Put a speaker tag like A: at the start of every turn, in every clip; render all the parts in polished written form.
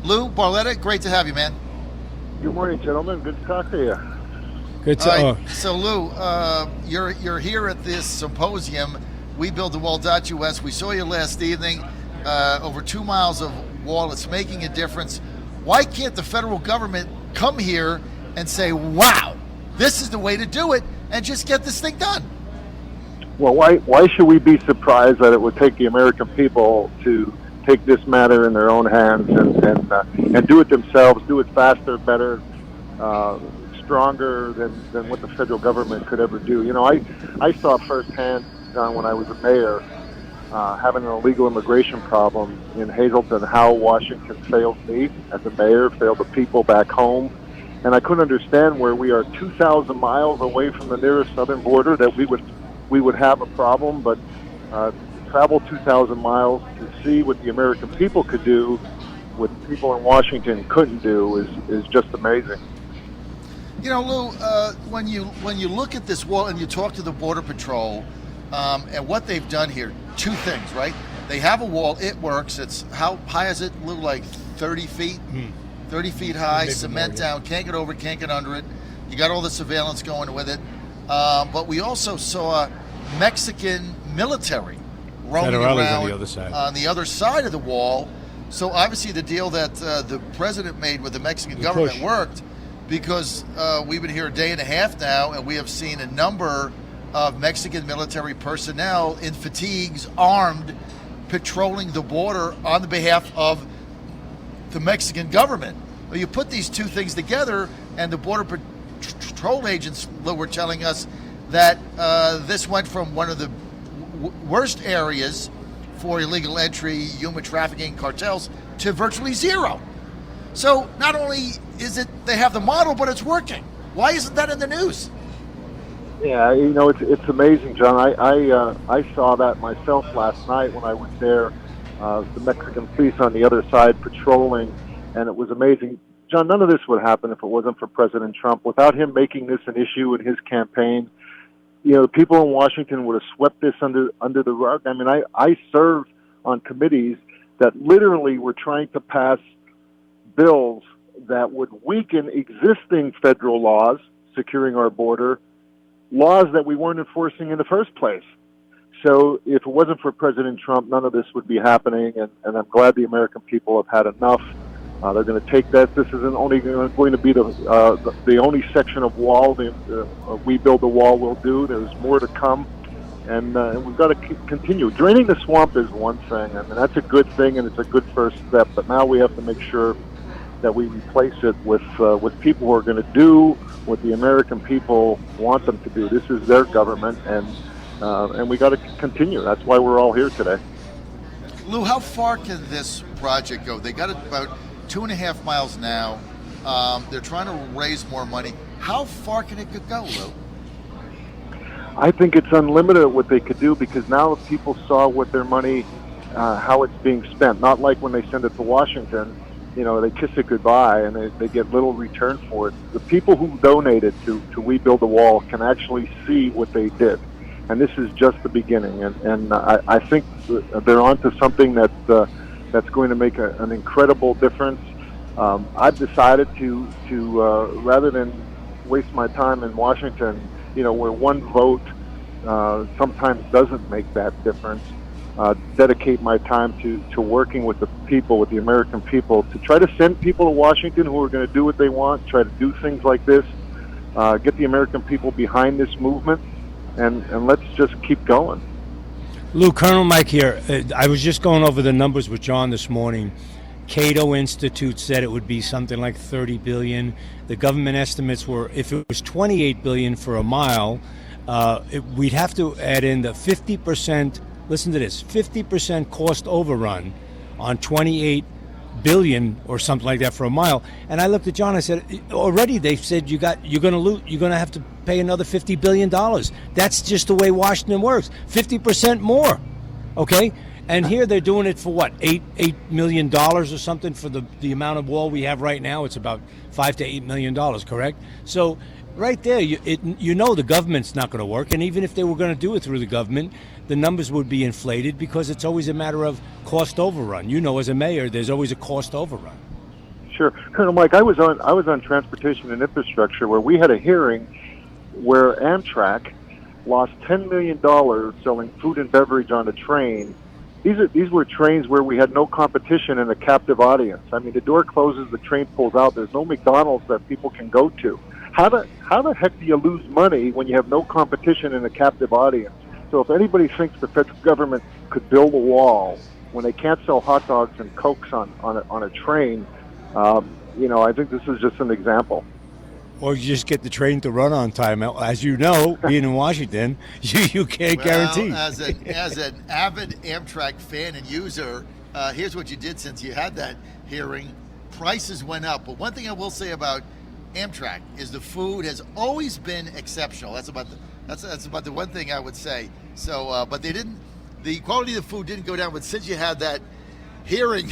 A: Lou Bartletta, great to have you, man.
B: Good morning, gentlemen. Good to talk to you.
C: Good to
A: So, Lou, you're here at this symposium, webuildthewall.us. We saw you last evening. Over 2 miles of wall. It's making a difference. Why can't the federal government come here and say, wow, this is the way to do it, and just get this thing done?
B: Well, why should we be surprised that it would take the American people to take this matter in their own hands and do it themselves, do it faster, better, stronger than what the federal government could ever do? You know, I saw firsthand, John, when I was a mayor, having an illegal immigration problem in Hazleton, how Washington failed me as a mayor, failed the people back home. And I couldn't understand where we are 2,000 miles away from the nearest southern border that we would have a problem, but travel 2,000 miles to see what the American people could do, what people in Washington couldn't do, is just amazing.
A: You know, Lou, when you look at this wall and you talk to the Border Patrol and what they've done here, two things, right? They have a wall, it works. It's how high is it? A little like 30 feet? 30 feet high, cement down, can't get over it, can't get under it. You got all the surveillance going with it. But we also saw Mexican military roaming around on the other side of the wall. So obviously the deal that the president made with the Mexican government worked, because we've been here a day and a half now, and we have seen a number of Mexican military personnel in fatigues, armed, patrolling the border on the behalf of the Mexican government. Well, you put these two things together, and the Border Patrol agents were telling us that this went from one of the worst areas for illegal entry, human trafficking, cartels, to virtually zero. So not only is it they have the model, but it's working. Why isn't that in the news?
B: Yeah, you know, it's amazing, John. I saw that myself last night when I was there. The Mexican police on the other side patrolling, and it was amazing. John, none of this would happen if it wasn't for President Trump. Without him making this an issue in his campaign, you know, people in Washington would have swept this under the rug. I mean, I served on committees that literally were trying to pass bills that would weaken existing federal laws securing our border, laws that we weren't enforcing in the first place. So if it wasn't for President Trump, none of this would be happening, and I'm glad the American people have had enough. They're going to take that. This isn't only going to be the only section of wall We Build the Wall will do. There's more to come, and we've got to continue. Draining the swamp is one thing, I mean, that's a good thing, and it's a good first step, but now we have to make sure that we replace it with people who are going to do what the American people want them to do. This is their government, and we got to continue. That's why we're all here today.
A: Lou, how far can this project go? They got it about 2.5 miles now. They're trying to raise more money. How far can it go, Lou?
B: I think it's unlimited what they could do, because now people saw what their money, how it's being spent. Not like when they send it to Washington. You know, they kiss it goodbye and they get little return for it. The people who donated to We Build the Wall can actually see what they did. And this is just the beginning. And I think they're onto something that's going to make an incredible difference. I've decided to rather than waste my time in Washington, you know, where one vote sometimes doesn't make that difference, dedicate my time to working with the people, with the American people, to try to send people to Washington who are going to do what they want, try to do things like this, get the American people behind this movement, and let's just keep going.
C: Lou, Colonel Mike here. I was just going over the numbers with John this morning. Cato Institute said it would be something like $30 billion. The government estimates were, if it was $28 billion for a mile, we'd have to add in the 50%. Listen to this: 50% cost overrun on $28 billion or something like that for a mile. And I looked at John. I said, already they've said you're going to have to pay another $50 billion. That's just the way Washington works. 50% more. Okay. And here they're doing it for what, $8 million or something for the amount of wall we have right now. It's about $5 to $8 million, correct? So right there, you know the government's not going to work. And even if they were going to do it through the government, the numbers would be inflated, because it's always a matter of cost overrun. You know, as a mayor, there's always a cost overrun.
B: Sure, Colonel Mike. I was on Transportation and Infrastructure, where we had a hearing where Amtrak lost $10 million selling food and beverage on a train. These were trains where we had no competition and a captive audience. I mean, the door closes, the train pulls out. There's no McDonald's that people can go to. How the heck do you lose money when you have no competition and a captive audience? So if anybody thinks the federal government could build a wall when they can't sell hot dogs and Cokes on a train, I think this is just an example.
C: Or you just get the train to run on time. As you know, being in Washington, you can't guarantee.
A: As an avid Amtrak fan and user, here's what you did since you had that hearing. Prices went up. But one thing I will say about Amtrak is the food has always been exceptional. That's about the one thing I would say. So, but the quality of the food didn't go down. But since you had that hearing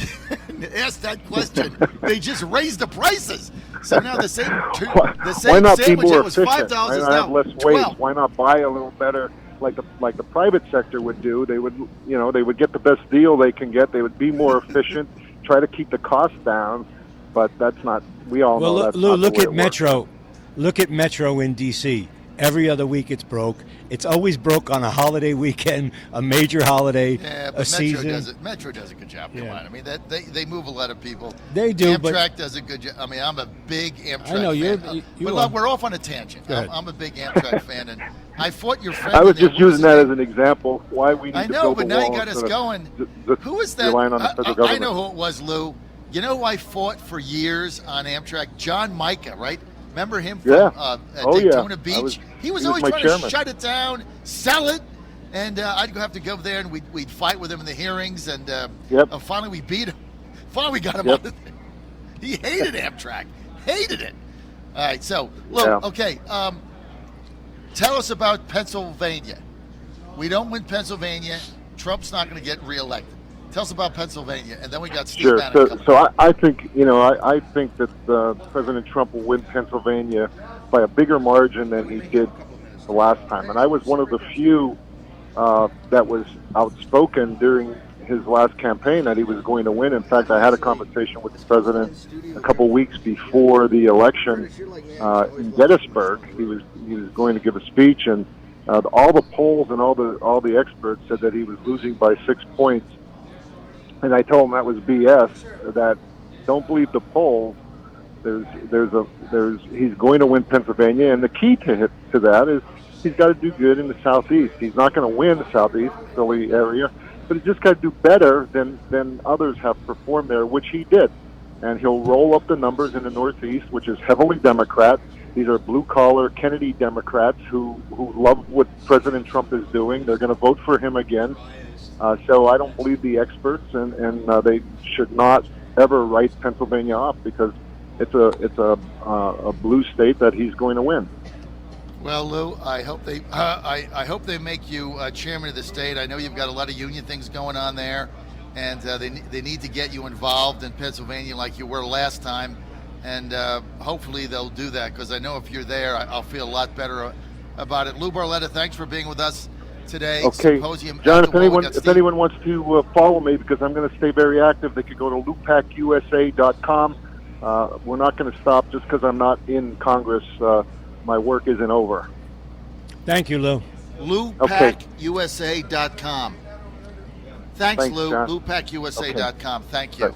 A: and asked that question, they just raised the prices. So now the same
B: why not be
A: sandwich
B: more
A: that was
B: efficient?
A: $5 is
B: Why not
A: now
B: have less waste?
A: 12.
B: Why not buy a little better, like the private sector would do? They would, they would get the best deal they can get. They would be more efficient, try to keep the costs down. But that's not. We all know that's
C: Lou,
B: not
C: look
B: the way
C: at
B: it
C: Metro. Look at Metro in D.C. Every other week it's broke. It's always broke on a holiday weekend, a major holiday,
A: yeah, but
C: a season.
A: Metro does a good job. Come
C: Yeah.
A: on, I mean they move a lot of people.
C: They do,
A: Amtrak does a good job. I mean, I'm a big Amtrak
C: I know,
A: fan.
C: you
A: But
C: are.
A: look, we're off on a tangent.
C: Go ahead.
A: I'm a big Amtrak fan, and I fought your friend.
B: I was
A: in there.
B: just
A: What was
B: using
A: his
B: that
A: name?
B: as an example why we need
A: I
B: to
A: know,
B: build
A: but
B: a
A: now
B: wall
A: you got us
B: instead of
A: going. Who was that?
B: relying on the federal
A: I
B: government.
A: know who it was, Lou. You know who I fought for years on Amtrak? John Micah, right? Remember him from
B: Yeah.
A: Daytona
B: Yeah.
A: Beach? He was
B: he was
A: always
B: my
A: trying
B: chairman.
A: to shut it down, sell it, and I'd have to go there and we'd fight with him in the hearings, and finally we beat him. Finally we got him out of there. He hated Amtrak. Hated it. All right, so, look, okay, tell us about Pennsylvania. We don't win Pennsylvania. Trump's not going to get reelected. Tell us about Pennsylvania, and then we got Steve
B: Sure.
A: Bannon coming.
B: So I think I think that President Trump will win Pennsylvania by a bigger margin than he did the last time. And I was one of the few that was outspoken during his last campaign that he was going to win. In fact, I had a conversation with the president a couple weeks before the election in Gettysburg. He was going to give a speech, and all the polls and all the experts said that he was losing by 6 points. And I told him that was BS. That don't believe the polls. He's going to win Pennsylvania, and the key to that is he's got to do good in the Southeast. He's not going to win the Southeast, Philly area, but he's just got to do better than others have performed there, which he did. And he'll roll up the numbers in the Northeast, which is heavily Democrat. These are blue-collar Kennedy Democrats who love what President Trump is doing. They're going to vote for him again. So I don't believe the experts, and they should not ever write Pennsylvania off because it's a blue state that he's going to win.
A: Well, Lou, I hope they make you chairman of the state. I know you've got a lot of union things going on there, and they need to get you involved in Pennsylvania like you were last time. And hopefully they'll do that because I know if you're there, I'll feel a lot better about it. Lou Bartletta, thanks for being with us today.
B: Okay,
A: Symposium
B: John,
A: at the Wall.
B: if anyone wants to follow me, because I'm going to stay very active, they could go to lupacusa.com. We're not going to stop just because I'm not in Congress. My work isn't over.
C: Thank you, Lou.
A: lupacusa.com. Thanks,
B: Thanks,
A: Lou.
B: John.
A: lupacusa.com. Thank you.
B: Right.